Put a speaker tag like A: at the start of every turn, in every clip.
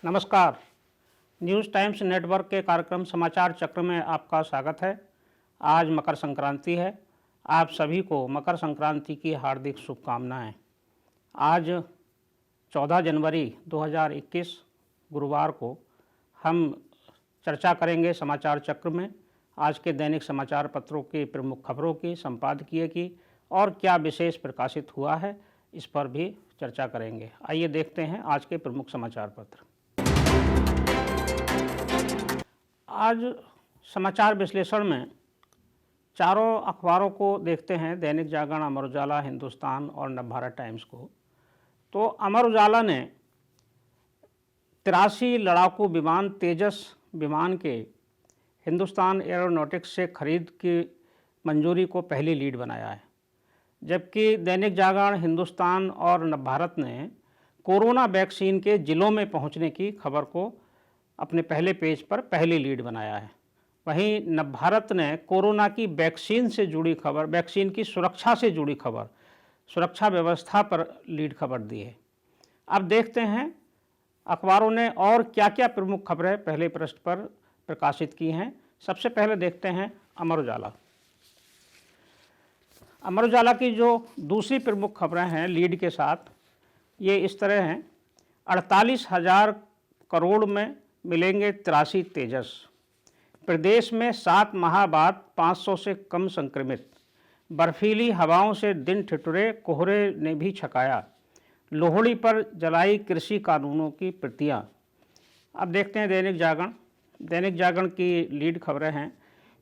A: नमस्कार। News times network के कार्यक्रम समाचार चक्र में आपका स्वागत है। आज मकर संक्रांति है। आप सभी को मकर संक्रांति की हार्दिक शुभकामनाएं। आज 14 जनवरी 2021 गुरुवार को हम चर्चा करेंगे समाचार चक्र में आज के दैनिक समाचार पत्रों की प्रमुख खबरों की, संपादकीय की और क्या विशेष प्रकाशित हुआ है, इस पर भी चर्चा करेंगे। आइए देखते हैं आज के प्रमुख समाचार पत्र। आज समाचार विश्लेषण में चारों अखबारों को देखते हैं, दैनिक जागरण, अमर उजाला, हिंदुस्तान और नवभारत टाइम्स को। तो अमर उजाला ने 83 लड़ाकू विमान तेजस विमान के हिंदुस्तान एरोनॉटिक्स से खरीद की मंजूरी को पहली लीड बनाया है, जबकि दैनिक जागरण, हिंदुस्तान और नवभारत ने कोरोना वैक्सीन के जिलों में पहुंचने की खबर को अपने पहले पेज पर पहली लीड बनाया है। वहीं नवभारत ने कोरोना की वैक्सीन से जुड़ी खबर, वैक्सीन की सुरक्षा से जुड़ी खबर, सुरक्षा व्यवस्था पर लीड खबर दी है। अब देखते हैं अखबारों ने और क्या क्या प्रमुख खबरें पहले पृष्ठ पर प्रकाशित की हैं। सबसे पहले देखते हैं अमर उजाला। अमर उजाला की जो दूसरी प्रमुख खबरें हैं लीड के साथ, ये इस तरह हैं। 48,000 करोड़ में मिलेंगे 83 तेजस। प्रदेश में 7 माह बाद 500 से कम संक्रमित। बर्फीली हवाओं से दिन ठिठुरे, कोहरे ने भी छकाया। लोहड़ी पर जलाई कृषि कानूनों की प्रतियां। अब देखते हैं दैनिक जागरण। दैनिक जागरण की लीड खबरें हैं।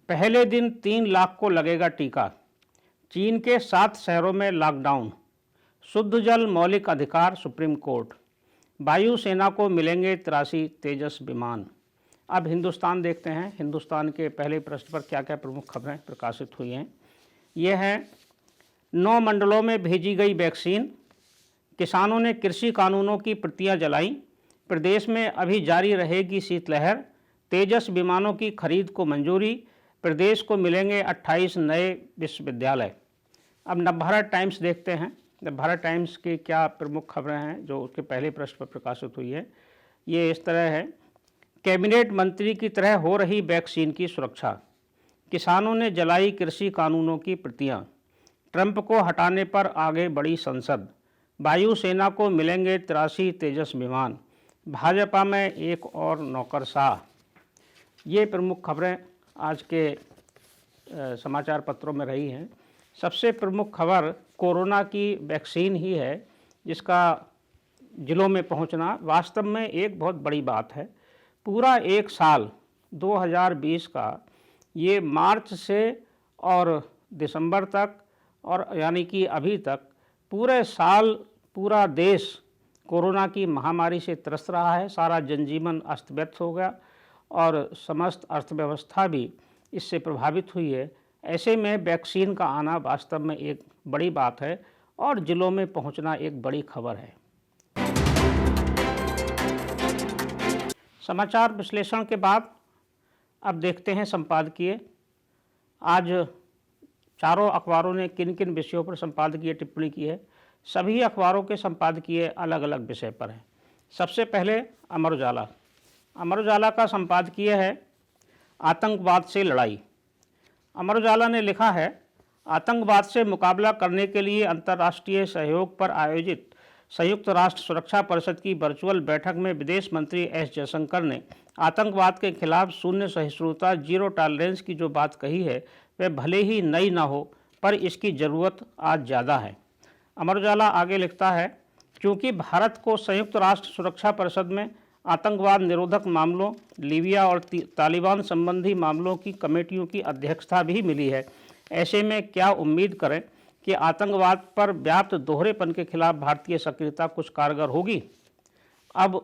A: पहले दिन 3 लाख को लगेगा टीका। चीन के 7 शहरों में लॉकडाउन। शुद्ध जल मौलिक अधिकार, सुप्रीम कोर्ट। वायुसेना को मिलेंगे 83 तेजस विमान। अब हिंदुस्तान देखते हैं। हिंदुस्तान के पहले पृष्ठ पर क्या क्या प्रमुख खबरें प्रकाशित हुई हैं। ये है 9 मंडलों में भेजी गई वैक्सीन। किसानों ने कृषि कानूनों की प्रतियां जलाई। प्रदेश में अभी जारी रहेगी शीतलहर। तेजस विमानों की खरीद को मंजूरी। प्रदेश को मिलेंगे 28 नए विश्वविद्यालय। अब नवभारत टाइम्स देखते हैं। नवभारत टाइम्स की क्या प्रमुख खबरें हैं जो उसके पहले पृष्ठ पर प्रकाशित हुई है। ये इस तरह है। कैबिनेट मंत्री की तरह हो रही वैक्सीन की सुरक्षा। किसानों ने जलाई कृषि कानूनों की प्रतियां। ट्रंप को हटाने पर आगे बढ़ी संसद। वायुसेना को मिलेंगे 83 तेजस विमान। भाजपा में एक और नौकरशाह। ये प्रमुख खबरें आज के समाचार पत्रों में रही हैं। सबसे प्रमुख खबर कोरोना की वैक्सीन ही है, जिसका जिलों में पहुंचना वास्तव में एक बहुत बड़ी बात है। पूरा एक साल 2020 का, ये मार्च से और दिसंबर तक और यानी कि अभी तक पूरे साल पूरा देश कोरोना की महामारी से त्रस्त रहा है। सारा जनजीवन अस्त व्यस्त हो गया और समस्त अर्थव्यवस्था भी इससे प्रभावित हुई है। ऐसे में वैक्सीन का आना वास्तव में एक बड़ी बात है और जिलों में पहुंचना एक बड़ी खबर है। समाचार विश्लेषण के बाद अब देखते हैं संपादकीय। आज चारों अखबारों ने किन किन विषयों पर संपादकीय टिप्पणी की है। सभी अखबारों के संपादकीय अलग अलग विषय पर हैं। सबसे पहले अमर उजाला। अमर उजाला का संपादकीय है आतंकवाद से लड़ाई। अमर उजाला ने लिखा है, आतंकवाद से मुकाबला करने के लिए अंतर्राष्ट्रीय सहयोग पर आयोजित संयुक्त राष्ट्र सुरक्षा परिषद की वर्चुअल बैठक में विदेश मंत्री एस जयशंकर ने आतंकवाद के खिलाफ शून्य सहिष्णुता, जीरो टॉलरेंस की जो बात कही है, वह भले ही नई ना हो पर इसकी ज़रूरत आज ज़्यादा है। अमर उजाला आगे लिखता है, क्योंकि भारत को संयुक्त राष्ट्र सुरक्षा परिषद में आतंकवाद निरोधक मामलों, लीबिया और तालिबान संबंधी मामलों की कमेटियों की अध्यक्षता भी मिली है, ऐसे में क्या उम्मीद करें कि आतंकवाद पर व्याप्त दोहरेपन के खिलाफ भारतीय सक्रियता कुछ कारगर होगी। अब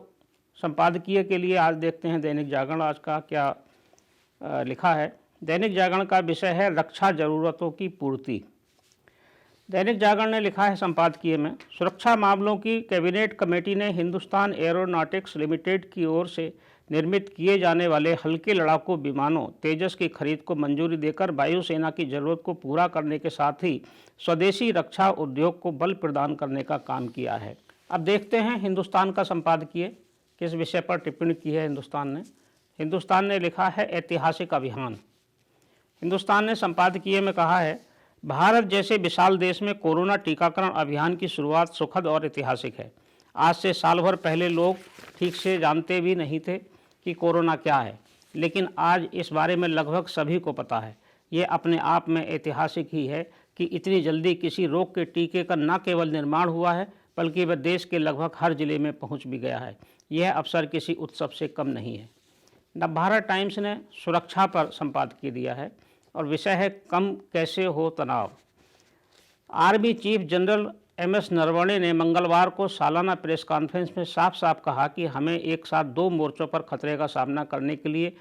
A: संपादकीय के लिए आज देखते हैं दैनिक जागरण आज का क्या लिखा है। दैनिक जागरण का विषय है रक्षा जरूरतों की पूर्ति। दैनिक जागरण ने लिखा है संपादकीय में, सुरक्षा मामलों की कैबिनेट कमेटी ने हिंदुस्तान एरोनॉटिक्स लिमिटेड की ओर से निर्मित किए जाने वाले हल्के लड़ाकू विमानों तेजस की खरीद को मंजूरी देकर वायुसेना की जरूरत को पूरा करने के साथ ही स्वदेशी रक्षा उद्योग को बल प्रदान करने का काम किया है। अब देखते हैं हिंदुस्तान का संपादकीय किस विषय पर टिप्पणी की है हिंदुस्तान ने लिखा है ऐतिहासिक अभियान। हिंदुस्तान ने संपादकीय में कहा है, भारत जैसे विशाल देश में कोरोना टीकाकरण अभियान की शुरुआत सुखद और ऐतिहासिक है। आज से साल भर पहले लोग ठीक से जानते भी नहीं थे कि कोरोना क्या है, लेकिन आज इस बारे में लगभग सभी को पता है। ये अपने आप में ऐतिहासिक ही है कि इतनी जल्दी किसी रोग के टीके का न केवल निर्माण हुआ है, बल्कि वह देश के लगभग हर जिले में पहुंच भी गया है। यह अवसर किसी उत्सव से कम नहीं है। नवभारत टाइम्स ने सुरक्षा पर संपादकीय दिया है और विषय है कम कैसे हो तनाव। Army chief general MS Naravane ने मंगलवार को सालाना प्रेस कॉन्फ्रेंस में साफ साफ कहा कि हमें एक साथ 2 मोर्चों पर खतरे का सामना करने के लिए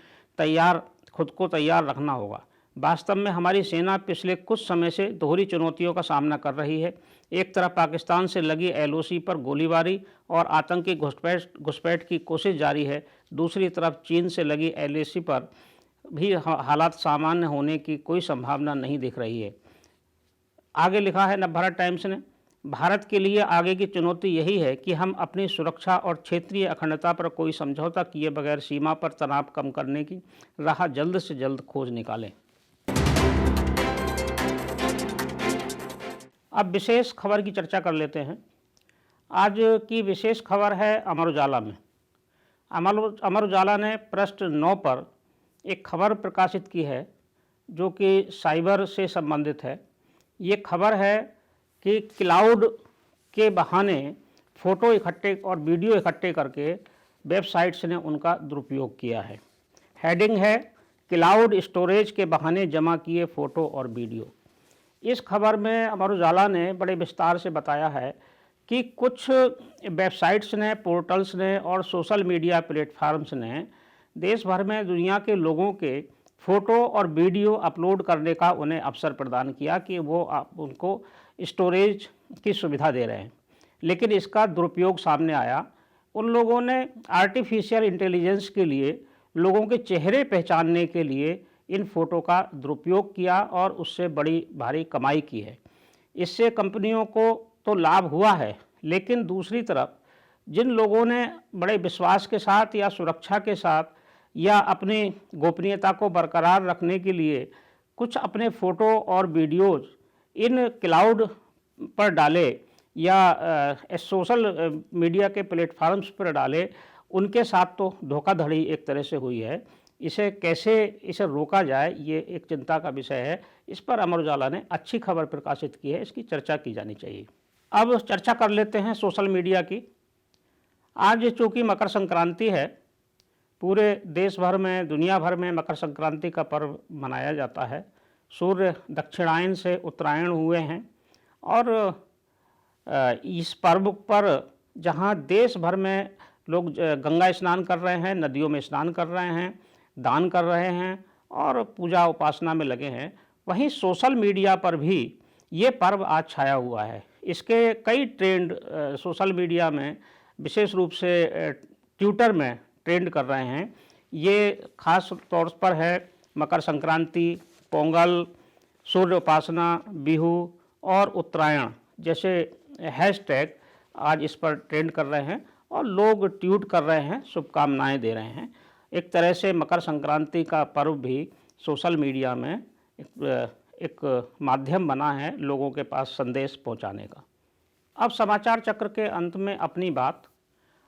A: खुद को तैयार रखना होगा। वास्तव में हमारी सेना पिछले कुछ समय से दोहरी चुनौतियों का सामना कर रही है। एक तरफ पाकिस्तान से लगी LOC पर गोलीबारी और आतंकी घुसपैठ की कोशिश जारी है, दूसरी तरफ चीन से लगी LAC पर भी हालात सामान्य होने की कोई संभावना नहीं दिख रही है। आगे लिखा है नवभारत टाइम्स ने, भारत के लिए आगे की चुनौती यही है कि हम अपनी सुरक्षा और क्षेत्रीय अखंडता पर कोई समझौता किए बगैर सीमा पर तनाव कम करने की राह जल्द से जल्द खोज निकालें। अब विशेष खबर की चर्चा कर लेते हैं। आज की विशेष खबर है अमर उजाला में। अमर उजाला ने पृष्ठ 9 पर एक खबर प्रकाशित की है जो कि साइबर से संबंधित है। ये खबर है कि क्लाउड के बहाने फ़ोटो इकट्ठे और वीडियो इकट्ठे करके वेबसाइट्स ने उनका दुरुपयोग किया है। हेडिंग है, क्लाउड स्टोरेज के बहाने जमा किए फ़ोटो और वीडियो। इस खबर में अमर उजाला ने बड़े विस्तार से बताया है कि कुछ वेबसाइट्स ने, पोर्टल्स ने और सोशल मीडिया प्लेटफार्म्स ने देश भर में दुनिया के लोगों के फ़ोटो और वीडियो अपलोड करने का उन्हें अवसर प्रदान किया कि वो उनको स्टोरेज की सुविधा दे रहे हैं। लेकिन इसका दुरुपयोग सामने आया। उन लोगों ने आर्टिफिशियल इंटेलिजेंस के लिए लोगों के चेहरे पहचानने के लिए इन फ़ोटो का दुरुपयोग किया और उससे बड़ी भारी कमाई की है। इससे कंपनियों को तो लाभ हुआ है, लेकिन दूसरी तरफ जिन लोगों ने बड़े विश्वास के साथ या सुरक्षा के साथ या अपनी गोपनीयता को बरकरार रखने के लिए कुछ अपने फ़ोटो और वीडियोज़ इन क्लाउड पर डाले या सोशल मीडिया के प्लेटफार्म्स पर डाले, उनके साथ तो धोखाधड़ी एक तरह से हुई है। इसे रोका जाए, ये एक चिंता का विषय है। इस पर अमर उजाला ने अच्छी खबर प्रकाशित की है, इसकी चर्चा की जानी चाहिए। अब चर्चा कर लेते हैं सोशल मीडिया की। आज चूँकि मकर संक्रांति है, पूरे देश भर में, दुनिया भर में मकर संक्रांति का पर्व मनाया जाता है। सूर्य दक्षिणायन से उत्तरायण हुए हैं और इस पर्व पर जहाँ देश भर में लोग गंगा स्नान कर रहे हैं, नदियों में स्नान कर रहे हैं, दान कर रहे हैं और पूजा उपासना में लगे हैं, वहीं सोशल मीडिया पर भी ये पर्व आज छाया हुआ है। इसके कई ट्रेंड सोशल मीडिया में, विशेष रूप से ट्विटर में ट्रेंड कर रहे हैं। ये खास तौर पर है मकर संक्रांति, पोंगल, सूर्य उपासना, बिहू और उत्तरायण जैसे हैशटैग आज इस पर ट्रेंड कर रहे हैं और लोग ट्वीट कर रहे हैं, शुभकामनाएं दे रहे हैं। एक तरह से मकर संक्रांति का पर्व भी सोशल मीडिया में एक माध्यम बना है लोगों के पास संदेश पहुंचाने का। अब समाचार चक्र के अंत में अपनी बात,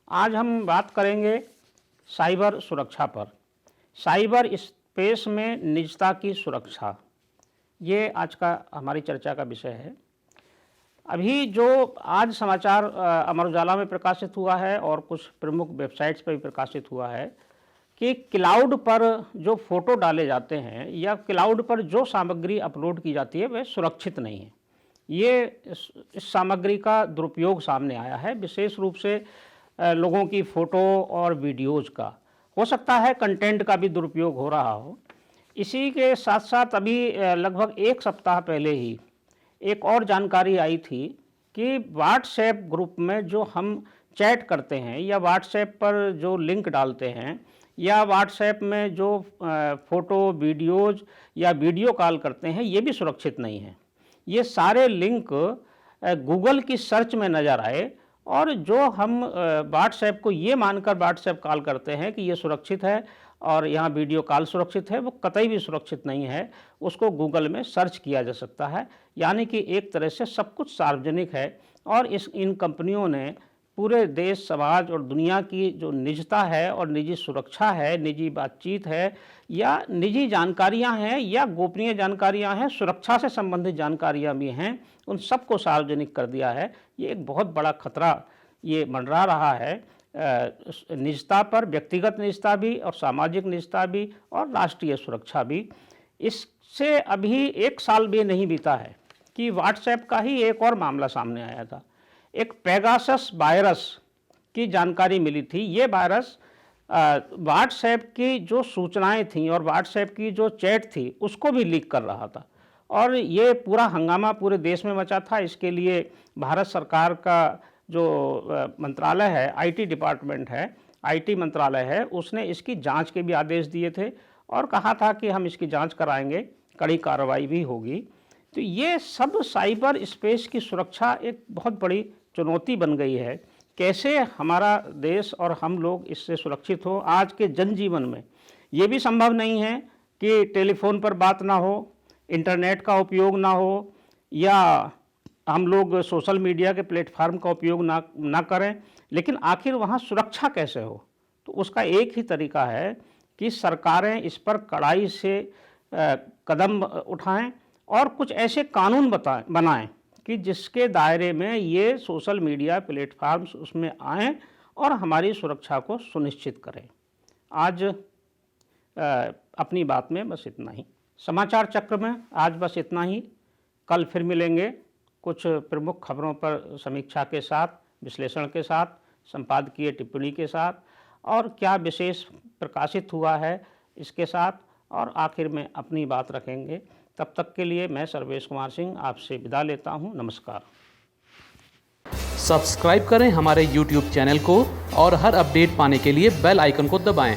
A: आज हम बात करेंगे साइबर सुरक्षा पर। साइबर स्पेस में निजता की सुरक्षा, ये आज का हमारी चर्चा का विषय है। अभी जो आज समाचार अमर उजाला में प्रकाशित हुआ है और कुछ प्रमुख वेबसाइट्स पर भी प्रकाशित हुआ है कि क्लाउड पर जो फ़ोटो डाले जाते हैं या क्लाउड पर जो सामग्री अपलोड की जाती है वह सुरक्षित नहीं है। ये इस सामग्री का दुरुपयोग सामने आया है, विशेष रूप से लोगों की फ़ोटो और वीडियोज़ का। हो सकता है कंटेंट का भी दुरुपयोग हो रहा हो। इसी के साथ साथ अभी लगभग 1 सप्ताह पहले ही एक और जानकारी आई थी कि व्हाट्सएप ग्रुप में जो हम चैट करते हैं या व्हाट्सएप पर जो लिंक डालते हैं या व्हाट्सएप में जो फ़ोटो, वीडियोज़ या वीडियो कॉल करते हैं, ये भी सुरक्षित नहीं है। ये सारे लिंक गूगल की सर्च में नज़र आए और जो हम व्हाट्सएप को ये मानकर व्हाट्सएप कॉल करते हैं कि ये सुरक्षित है और यहाँ वीडियो कॉल सुरक्षित है, वो कतई भी सुरक्षित नहीं है। उसको गूगल में सर्च किया जा सकता है, यानी कि एक तरह से सब कुछ सार्वजनिक है। और इन कंपनियों ने पूरे देश, समाज और दुनिया की जो निजता है और निजी सुरक्षा है, निजी बातचीत है या निजी जानकारियां हैं या गोपनीय जानकारियां हैं, सुरक्षा से संबंधित जानकारियां भी हैं, उन सबको सार्वजनिक कर दिया है। ये एक बहुत बड़ा खतरा ये मंडरा रहा है निजता पर, व्यक्तिगत निजता भी और सामाजिक निजता भी और राष्ट्रीय सुरक्षा भी। इससे अभी 1 साल भी नहीं बीता है कि व्हाट्सएप का ही एक और मामला सामने आया था। एक पेगासस वायरस की जानकारी मिली थी। ये वायरस व्हाट्सएप की जो सूचनाएं थीं और व्हाट्सएप की जो चैट थी उसको भी लीक कर रहा था और ये पूरा हंगामा पूरे देश में मचा था। इसके लिए भारत सरकार का जो मंत्रालय है, आईटी डिपार्टमेंट है, आईटी मंत्रालय है, उसने इसकी जांच के भी आदेश दिए थे और कहा था कि हम इसकी जांच कराएंगे, कड़ी कार्रवाई भी होगी। तो ये सब साइबर स्पेस की सुरक्षा एक बहुत बड़ी चुनौती बन गई है। कैसे हमारा देश और हम लोग इससे सुरक्षित हो। आज के जनजीवन में ये भी संभव नहीं है कि टेलीफोन पर बात ना हो, इंटरनेट का उपयोग ना हो या हम लोग सोशल मीडिया के प्लेटफार्म का उपयोग ना करें, लेकिन आखिर वहाँ सुरक्षा कैसे हो। तो उसका एक ही तरीका है कि सरकारें इस पर कड़ाई से कदम उठाएं और कुछ ऐसे कानून बनाएं कि जिसके दायरे में ये सोशल मीडिया प्लेटफार्म्स उसमें आएँ और हमारी सुरक्षा को सुनिश्चित करें। आज अपनी बात में बस इतना ही। समाचार चक्र में आज बस इतना ही। कल फिर मिलेंगे कुछ प्रमुख खबरों पर समीक्षा के साथ, विश्लेषण के साथ, संपादकीय टिप्पणी के साथ और क्या विशेष प्रकाशित हुआ है इसके साथ, और आखिर में अपनी बात रखेंगे। तब तक के लिए मैं सर्वेश कुमार सिंह आपसे विदा लेता हूं। नमस्कार।
B: सब्सक्राइब करें हमारे YouTube चैनल को और हर अपडेट पाने के लिए बेल आइकन को दबाएं।